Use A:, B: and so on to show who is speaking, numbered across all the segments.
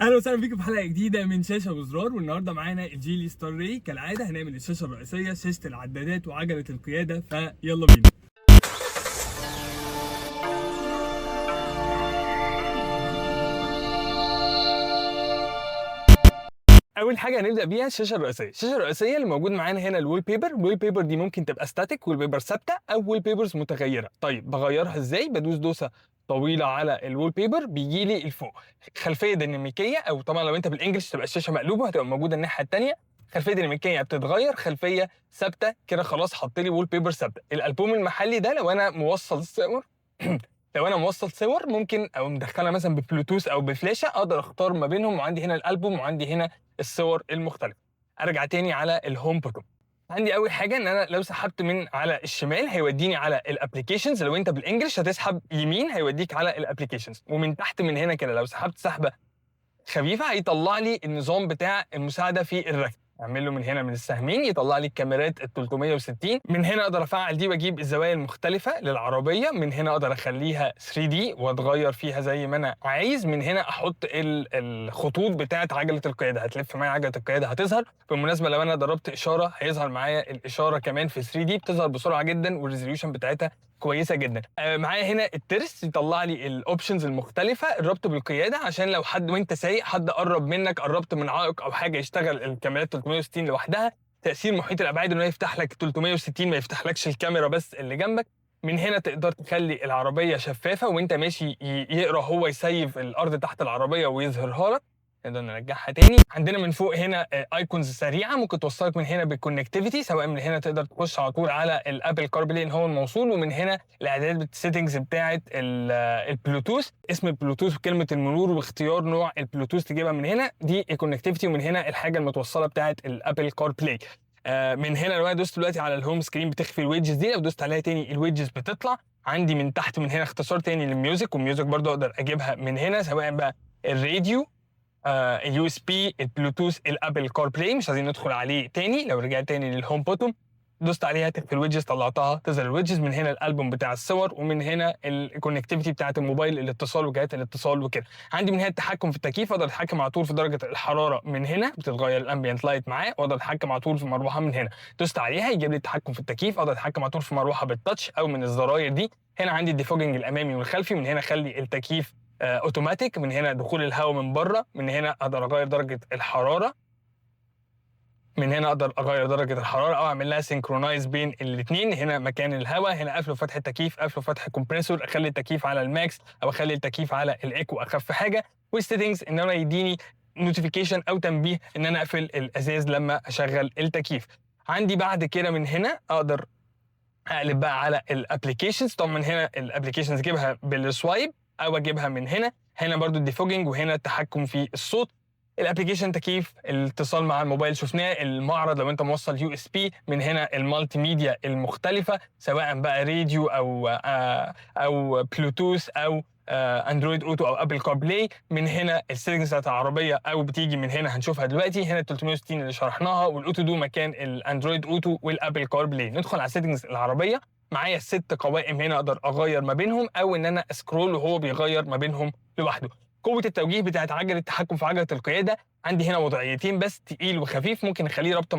A: اهلا وسهلا بيكم في حلقه جديده من شاشه وزرار، والنهارده معانا الجيلي ستار راي. كالعاده هنعمل الشاشه الرئيسيه، شاشه العدادات وعجله القياده، فيلا بينا. اول حاجه هنبدا بيها الشاشه الرئيسيه. الشاشه الرئيسيه اللي موجود معانا هنا الوول بيبر. الوول بيبر دي ممكن تبقى ستاتيك، وول بيبر ثابته، او وول بيبرز متغيره. طيب بغيرها ازاي؟ بدوس دوسه طويله على الوول بيبر بيجي لي لفوق خلفيه ديناميكيه، او طبعا لو انت بالانجلش تبقى الشاشه مقلوبه هتبقى موجوده الناحيه الثانيه. خلفيه ديناميكيه بتتغير، خلفيه ثابته كده خلاص حط لي وول بيبر ثابته. الالبوم المحلي ده لو انا موصل صور لو انا موصل صور ممكن او مدخلها مثلا ببلوتوث او بفلاشه، اقدر اختار ما بينهم، وعندي هنا الالبوم وعندي هنا الصور المختلفه. ارجع تاني على الهوم بوتون. عندي اول حاجه ان انا لو سحبت من على الشمال هيوديني على الابلكيشنز، لو انت بالانجلش هتسحب يمين هيوديك على الابلكيشنز. ومن تحت من هنا كده لو سحبت سحبه خفيفه هيطلع لي النظام بتاع المساعده في الركب. اعمل له من هنا من السهمين يطلع لي الكاميرات ال 360. من هنا اقدر افعل دي واجيب الزوايا المختلفه للعربيه. من هنا اقدر اخليها 3 دي واتغير فيها زي ما انا عايز. من هنا احط الخطوط بتاعه عجله القياده، هتلف معايا عجله القياده هتظهر. بالمناسبه لو انا ضربت اشاره هيظهر معايا الاشاره كمان في 3 دي، بتظهر بسرعه جدا والريزوليوشن بتاعتها كويسه جدا. معايا هنا الترس يطلع لي الاوبشنز المختلفه. الربط بالقياده عشان لو حد وانت سايق حد قرب منك، قربت من عائق او حاجه، يشتغل الكاميرات 360 لوحدها. تاثير محيط الابعاد انه يفتح لك 360 ما يفتحلكش الكاميرا بس اللي جنبك. من هنا تقدر تخلي العربيه شفافه وانت ماشي يقرا هو يسيف الارض تحت العربيه ويظهرها لك. نقدر نرجعها تاني. عندنا من فوق هنا ايكونز سريعه ممكن توصلك من هنا بالكونكتيفيتي، سواء من هنا تقدر تخش على طول على الابل كار بلاي ان هو الموصول، ومن هنا الاعدادات بالسيتنجز بتاعه البلوتوث، اسم البلوتوث وكلمه المرور واختيار نوع البلوتوث تجيبها من هنا. دي الكونكتيفيتي. ومن هنا الحاجه المتوصله بتاعه الابل كار بلاي. من هنا لو انا دوست دلوقتي على الهوم سكرين بتخفي الويدجز دي، لو دوست عليها تاني الويدجز بتطلع عندي من تحت. من هنا اختصار تاني للميوزك، والميوزك برضو اقدر اجيبها من هنا، سواء بقى الراديو، اليو اس بي، البلوتوث، الابل كار بلاي. مش عايزين ندخل عليه تاني. لو رجعت تاني للهوم بوتوم دوست عليها تخفي الويدجز، طلعتها تظهر الويدجز. من هنا الالبوم بتاع الصور، ومن هنا الكونكتيفيتي بتاعت الموبايل، الاتصال وجهات الاتصال وكده. عندي من هنا التحكم في التكييف، اقدر اتحكم على طول في درجه الحراره من هنا بتتغير الامبيانت لايت معاه، واقدر اتحكم على طول في مروحه من هنا. دوست عليها يجيب لي التحكم في التكييف. اقدر اتحكم على طول في مروحه بالتاتش او من الزراير دي. هنا عندي الديفوجنج الامامي والخلفي. من هنا اخلي التكييف اوتوماتيك. من هنا دخول الهواء من بره. من هنا اقدر اغير درجه الحراره. من هنا اقدر اغير درجه الحراره او اعمل لها سينكرونايز بين الاثنين. هنا مكان الهواء، هنا قفل وفتح التكييف، قفل وفتح الكمبريسور، اخلي التكييف على الماكس او اخلي التكييف على الايكو اخف حاجه. والسيتنجز ان انا يديني نوتيفيكيشن او تنبيه ان انا اقفل الازاز لما اشغل التكييف. عندي بعد كده من هنا اقدر اقلب بقى على الابلكيشنز. طبعا من هنا الابلكيشنز اجيبها بالسوايب او اجيبها من هنا. هنا برضو الديفوجنج، وهنا التحكم في الصوت. الابلكيشن تكييف، الاتصال مع الموبايل شفناه. المعرض لو انت موصل يو اس بي. من هنا المالتي ميديا المختلفه، سواء بقى راديو او بلوتوث او اندرويد اوتو او ابل كار بلاي. من هنا السيتنجز بتاعت العربيه او بتيجي من هنا هنشوفها دلوقتي. هنا 360 اللي شرحناها، والاوتو دو مكان الاندرويد اوتو والابل كار بلاي. ندخل على سيتنجز العربيه. معايا 6 قوائم هنا اقدر اغير ما بينهم، او ان انا اسكرول وهو بيغير ما بينهم لوحده. قوه التوجيه بتاعت عجله التحكم في عجله القياده عندي هنا وضعيتين بس، تقيل وخفيف. ممكن اخليه رابطه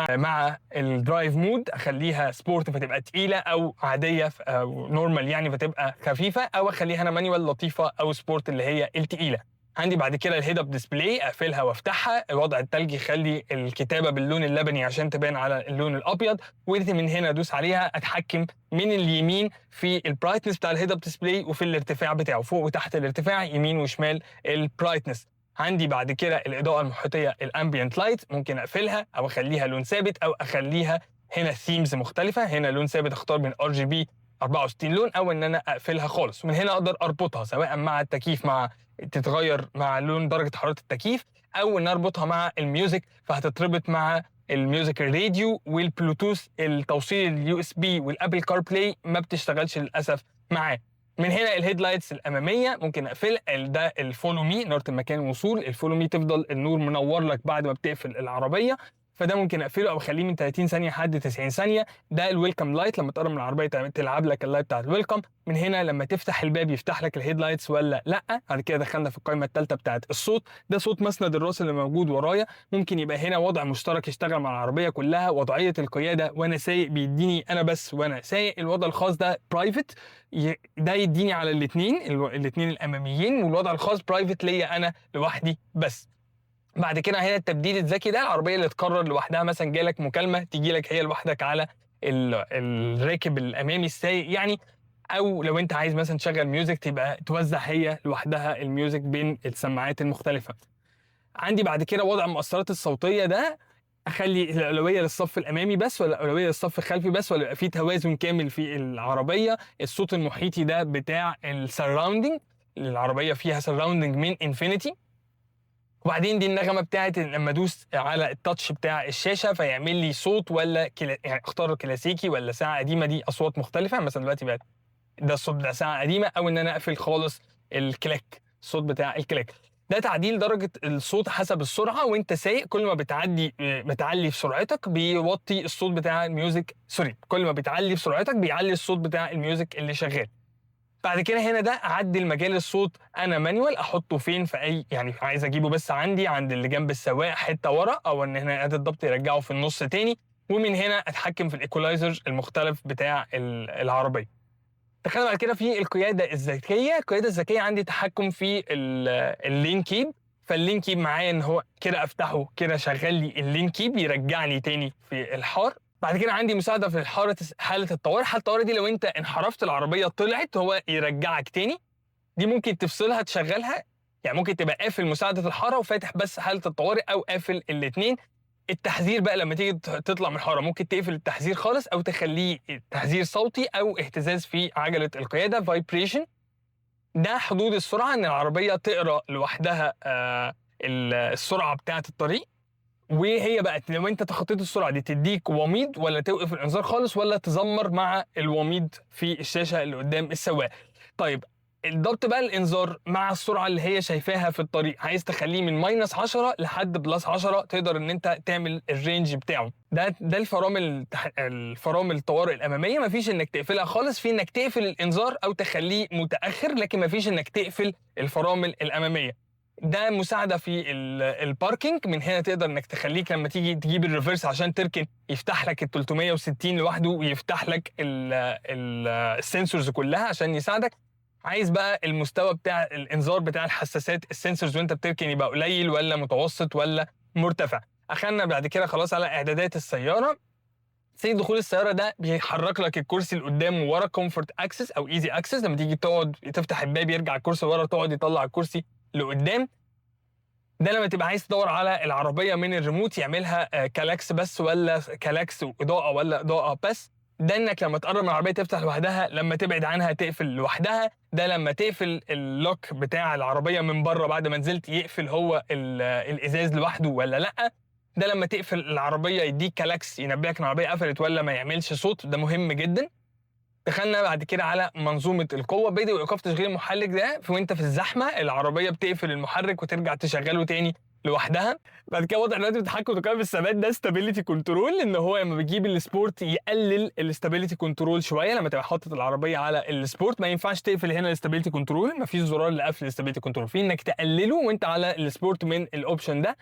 A: مع الدرايف مود، اخليها سبورت فتبقى تقيله، او عاديه او نورمال يعني فتبقى خفيفه، او اخليها انا مانيوال لطيفه، او سبورت اللي هي التقيله. عندي بعد كده الهيد اب ديسبلاي، اقفلها وافتحها. الوضع الثلجي يخلي الكتابه باللون اللبني عشان تبان على اللون الابيض. من هنا ادوس عليها اتحكم من اليمين في البرايتنس بتاع الهيد اب ديسبلاي، وفي الارتفاع بتاعه فوق وتحت الارتفاع يمين وشمال البرايتنس. عندي بعد كده الاضاءه المحيطيه الامبيانت لايت، ممكن اقفلها او اخليها لون ثابت، او اخليها هنا ثيمز مختلفه. هنا لون ثابت اختار من ار جي بي 64 لون، او ان انا اقفلها خالص. ومن هنا اقدر اربطها سواء مع التكييف، مع تتغير مع لون درجه حراره التكييف، او ان اربطها مع الميوزك فهتتربط مع الميوزك الراديو والبلوتوث. التوصيل اليو اس بي والابل كار بلاي ما بتشتغلش للاسف معاه. من هنا الهيد لايتس الاماميه ممكن اقفل. ده الفولو مي، نورة المكان الوصول. الفولو مي تفضل النور منور لك بعد ما بتقفل العربيه. فده ممكن اقفله او اخليه من 30 ثانيه لحد 90 ثانيه. ده الويلكم لايت، لما تقرب من العربيه تلعب لك اللايت بتاع الويلكم. من هنا لما تفتح الباب يفتح لك الهيد لايتس ولا لا. بعد كده دخلنا في القائمه الثالثه بتاعه الصوت. ده صوت مسند الراس اللي موجود ورايا. ممكن يبقى هنا وضع مشترك يشتغل مع العربيه كلها. وضعيه القياده وانا سايق بيديني انا بس وانا سايق. الوضع الخاص ده برايفت، ده يديني على الاثنين الاماميين، والوضع الخاص برايفت ليا انا لوحدي بس. بعد كده هنا التبديل الذكي، ده العربيه اللي تقرر لوحدها، مثلا جالك مكالمه تيجي لك هي لوحدك على الراكب الامامي السايق يعني. او لو انت عايز مثلا تشغل ميوزك تبقى توزع هي لوحدها الميوزك بين السماعات المختلفه. عندي بعد كده وضع المؤثرات الصوتيه، ده اخلي الاولويه للصف الامامي بس ولا الاولويه للصف الخلفي بس، ولا يبقى في توازن كامل في العربيه. الصوت المحيطي ده بتاع السراوندنج، العربيه فيها سراوندنج من انفينيتي. وبعدين دي النغمه بتاعت لما ادوس على التاتش بتاع الشاشه فيعمل لي صوت، ولا يعني اختار كلاسيكي ولا ساعه قديمه، دي اصوات مختلفه. مثلا دلوقتي بقت ده الصوت بتاع ساعه قديمه، او ان انا اقفل خالص الكليك، الصوت بتاع الكليك. ده تعديل درجه الصوت حسب السرعه وانت سايق. كل ما بتعلي في سرعتك بيوطي الصوت بتاع الميوزك، سوري، كل ما بتعلي في سرعتك بيعلي الصوت بتاع الميوزك اللي شغال. بعد كده هنا ده اعدل مجال الصوت انا مانيوال، احطه فين في اي، يعني عايز اجيبه بس عند اللي جنب السواق حته ورا، او ان هنا اداه الضبط يرجعه في النص تاني. ومن هنا اتحكم في الايكولايزر المختلف بتاع العربيه. دخلنا بعد كده في القياده الذكيه. القياده الذكيه عندي تحكم في اللين كيب. فاللين كيب معايا ان هو كده افتحه كده شغل لي اللين كيب يرجع لي تاني في الحار. بعد كده عندي مساعده في حاله الطوارئ. حاله الطوارئ دي لو انت انحرفت العربيه طلعت هو يرجعك تاني. دي ممكن تفصلها تشغلها، يعني ممكن تبقى قافل مساعده الحاره وفاتح بس حاله الطوارئ، او قافل الاثنين. التحذير بقى لما تيجي تطلع من الحاره ممكن تقفل التحذير خالص، او تخليه تحذير صوتي او اهتزاز في عجله القياده فايبريشن. ده حدود السرعه، ان العربيه تقرا لوحدها السرعه بتاعه الطريق. وهي بقى لو انت تخطيت السرعه دي تديك وميض، ولا توقف الانذار خالص، ولا تزمر مع الوميض في الشاشه اللي قدام السواق. طيب الضبط بقى الانذار مع السرعه اللي هي شايفاها في الطريق، عايز تخليه من -10 لحد +10، تقدر ان انت تعمل الرينج بتاعه. ده الفرامل الطوارئ الاماميه. مفيش انك تقفلها خالص، في انك تقفل الانذار او تخليه متاخر، لكن مفيش انك تقفل الفرامل الاماميه. ده مساعده في الباركينج. من هنا تقدر انك تخليك لما تيجي تجيب الريفرس عشان تركن يفتح لك ال 360 لوحده، ويفتح لك السنسورز كلها عشان يساعدك. عايز بقى المستوى بتاع الانذار بتاع الحساسات السنسورز وانت بتركن يبقى قليل ولا متوسط ولا مرتفع. اخدنا بعد كده خلاص على اعدادات السياره. سيد دخول السياره ده بيحرك لك الكرسي لقدام وورا، كومفورت اكسس او ايزي اكسس. لما تيجي تقعد تفتح الباب يرجع الكرسي ورا، تقعد يطلع الكرسي لقدام. ده لما تبقى عايز تدور على العربيه من الريموت يعملها كلاكس بس ولا كلاكس واضاءه ولا اضاءه بس. ده انك لما تقرب من العربيه تفتح لوحدها، لما تبعد عنها تقفل لوحدها. ده لما تقفل اللوك بتاع العربيه من بره بعد ما نزلت يقفل هو الازاز لوحده ولا لا. ده لما تقفل العربيه يديك كلاكس ينبهك ان العربيه قفلت ولا ما يعملش صوت، ده مهم جدا. دخلنا بعد كده على منظومه القوه. بدء وايقاف تشغيل المحرك، ده في وانت في الزحمه العربيه بتقفل المحرك وترجع تشغله تاني لوحدها. بعد كده وضع الراديو التحكم وتقييم الثبات، ده ستابيليتي كنترول. ان هو لما بتجيب السبورت يقلل الاستابيليتي كنترول شويه. لما تبقى حاطط العربيه على السبورت ما ينفعش تقفل هنا الاستابيليتي كنترول، مفيش زرار لقفل الاستابيليتي كنترول، في انك تقلله وانت على السبورت من الاوبشن ده.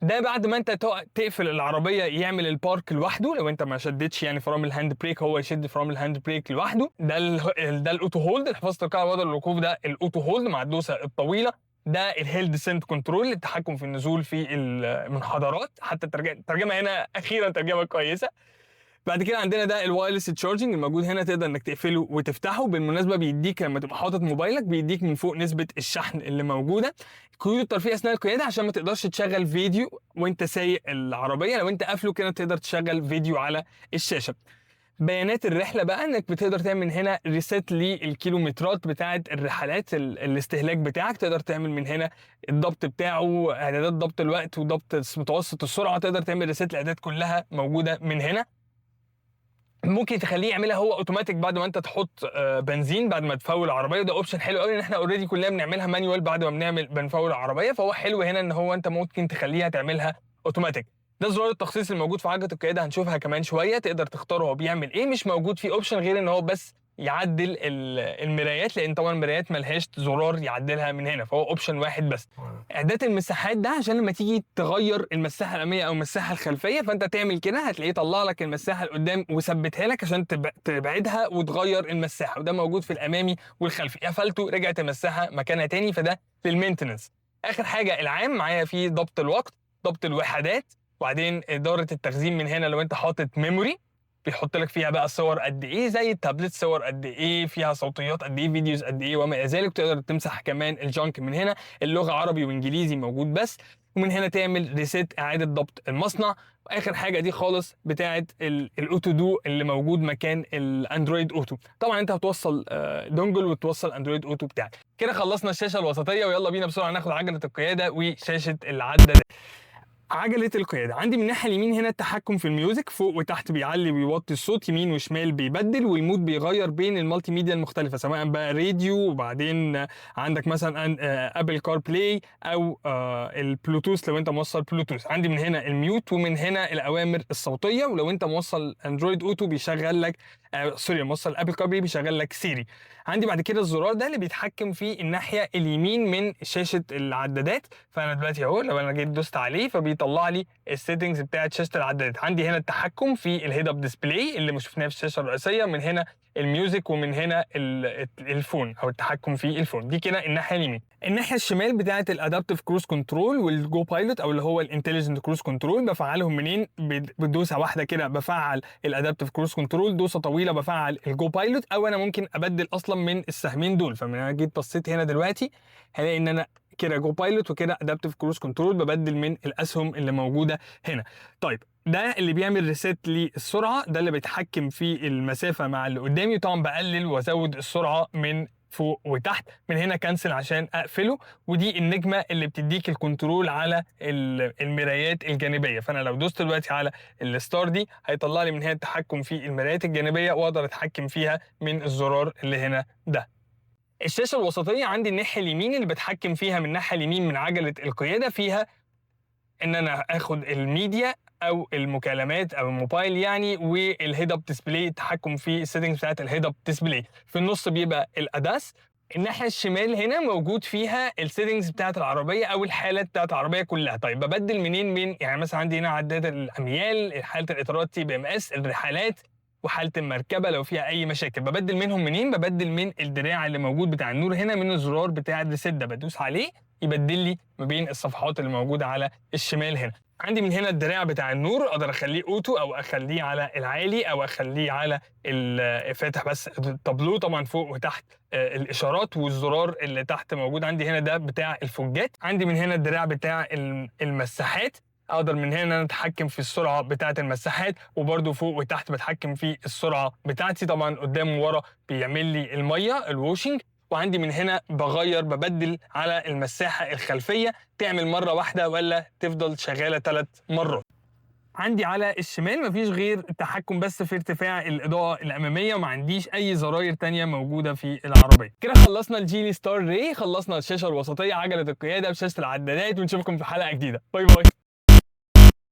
A: ده بعد ما انت تقفل العربيه يعمل البارك لوحده. لو انت ما شدتش يعني فرامل الهاند بريك هو يشد فرامل الهاند بريك لوحده. ده الاوتو هولد، الحفاظ التلقائي على وضع الوقوف، ده الاوتو هولد مع الدوسه الطويله. ده الهيل ديسنت كنترول للتحكم في النزول في المنحدرات. حتى الترجمه هنا اخيرا ترجمه كويسه. بعد كده عندنا ده الوايرلس تشارجنج الموجود هنا، تقدر انك تقفله وتفتحه. بالمناسبه بيديك لما تبقى حاطط موبايلك بيديك من فوق نسبه الشحن اللي موجوده. قيود الترفيه اثناء القياده عشان ما تقدرش تشغل فيديو وانت سايق العربيه، لو انت قافله كده تقدر تشغل فيديو على الشاشه. بيانات الرحله بقى، انك بتقدر تعمل من هنا ريسيت للكيلومترات بتاعه الرحلات، الاستهلاك بتاعك. تقدر تعمل من هنا الضبط بتاعه، اعدادات ضبط الوقت وضبط متوسط السرعه. تقدر تعمل ريسيت، الاعدادات كلها موجوده من هنا. ممكن تخليه يعملها هو اوتوماتيك بعد ما انت تحط بنزين بعد ما تفول العربيه. ده اوبشن حلو قوي، ان احنا اوريدي كلنا بنعملها مانيوال بعد ما بنفول العربيه. فهو حلو هنا ان هو انت ممكن تخليها تعملها اوتوماتيك. ده زرار التخصيص الموجود في عجلة القيادة، هنشوفها كمان شوية. تقدر تختار هو بيعمل ايه. مش موجود فيه اوبشن غير ان هو بس يعدل المرايات، لان طبعا المرايات ملهاش زرار يعدلها من هنا، فهو اوبشن واحد بس. اعداد المساحات ده عشان لما تيجي تغير المساحه الاماميه او المساحه الخلفيه، فانت تعمل كده هتلاقيه طلع لك المساحه القدام وثبتها لك عشان تبعدها وتغير المساحه، وده موجود في الامامي والخلفي. قفلته رجعت المساحه مكانها تاني، فده للمينتنس. اخر حاجه العام معايا فيه ضبط الوقت، ضبط الوحدات، وبعدين اداره التخزين من هنا. لو انت حاطط ميموري بيحط لك فيها بقى صور قد ايه زي التابلت، صور قد ايه فيها، صوتيات قد ايه، فيديوز قد ايه وما الى ذلك. تقدر تمسح كمان الجانك من هنا. اللغه عربي وانجليزي موجود بس. ومن هنا تعمل ريسيت، اعاده ضبط المصنع. واخر حاجه دي خالص بتاعه الاوتو دو اللي موجود مكان الاندرويد اوتو. طبعا انت هتوصل دونجل وتوصل اندرويد اوتو بتاعك. كده خلصنا الشاشه الوسطيه، ويلا بينا بسرعه ناخد عجله القياده وشاشه العداد. عجلة القيادة عندي من الناحية اليمين هنا التحكم في الميوزك، فوق وتحت بيعلي ويوطي الصوت، يمين وشمال بيبدل، والمود بيغير بين المالتي ميديا المختلفة سواء بقى راديو، وبعدين عندك مثلا ابل كار بلاي او البلوتوث لو انت موصل بلوتوث. عندي من هنا الميوت، ومن هنا الاوامر الصوتية. ولو انت موصل اندرويد اوتو بيشغل لك موصل ابل كار بلاي بيشغل لك سيري. عندي بعد كده الزرار ده اللي بيتحكم في الناحية اليمين من شاشة العدادات. فانا دلوقتي اهو لو انا جيت دوست عليه فبيطلع لي السيتنجز بتاعت شاشه العدادات. عندي هنا التحكم في الهيد اب ديسبلاي اللي مش شفناه في الشاشه الرئيسيه، من هنا الميوزك، ومن هنا الفون او التحكم في الفون. دي كده الناحيه اليمين. الناحيه الشمال بتاعت الادابتيف كروز كنترول والجو بايلوت او اللي هو الانتليجنت كروز كنترول، بفعلهم منين؟ بدوسه واحده كده بفعل الادابتيف كروز كنترول، دوسه طويله بفعل الجو بايلوت، او انا ممكن ابدل اصلا من السهمين دول. فمن انا جيت بصيت هنا دلوقتي هلاقي ان انا كده جو بايلوت وكده ادابتيف كروز كنترول، ببدل من الاسهم اللي موجوده هنا. طيب ده اللي بيعمل ريسيت للسرعه، ده اللي بيتحكم في المسافه مع اللي قدامي. طبعا بقلل وازود السرعه من فوق وتحت. من هنا كنسل عشان اقفله، ودي النجمه اللي بتديك الكنترول على المرايات الجانبيه. فانا لو دوست دلوقتي على الستار دي هيطلع لي من هنا التحكم في المرايات الجانبيه، واقدر اتحكم فيها من الزرار اللي هنا ده. الشاشه الوسطيه عندي الناحيه اليمين اللي بتحكم فيها من الناحيه اليمين من عجله القياده، فيها ان انا اخد الميديا او المكالمات او الموبايل يعني، والهيد اب ديسبلاي، التحكم في السيتنجز بتاعت الهيد اب ديسبلاي. في النص بيبقى الاداس. الناحيه الشمال هنا موجود فيها السيتنجز بتاعت العربيه او الحالات بتاعت العربيه كلها. طيب ببدل منين؟ من يعني مثلا عندي هنا عداد الاميال، حاله الاطارات تي بي ام اس، الرحلات، وحاله المركبه لو فيها اي مشاكل. ببدل منهم منين؟ ببدل من الدراع اللي موجود بتاع النور هنا، من الزرار بتاع الريسيت ده بدوس عليه يبدل لي ما بين الصفحات اللي موجوده على الشمال هنا. عندي من هنا الدراع بتاع النور، اقدر اخليه اوتو او اخليه على العالي او اخليه على فاتح بس التابلو. طبعا فوق وتحت الاشارات، والزرار اللي تحت موجود عندي هنا ده بتاع الفوجات. عندي من هنا الدراع بتاع المساحات، اقدر من هنا انا اتحكم في السرعه بتاعه المساحات، وبرده فوق وتحت بتحكم في السرعه بتاعتي. طبعا قدام وورا بيعمل لي الميه الواشنج. وعندي من هنا ببدل على المساحه الخلفيه، تعمل مره واحده ولا تفضل شغاله 3 مرات. عندي على الشمال مفيش غير التحكم بس في ارتفاع الاضاءه الاماميه، وما عنديش اي زراير تانية موجوده في العربيه. كده خلصنا الجيلي ستار ري، خلصنا الشاشه الوسطيه، عجله القياده بشاشه العدادات، ونشوفكم في حلقه جديده. باي باي.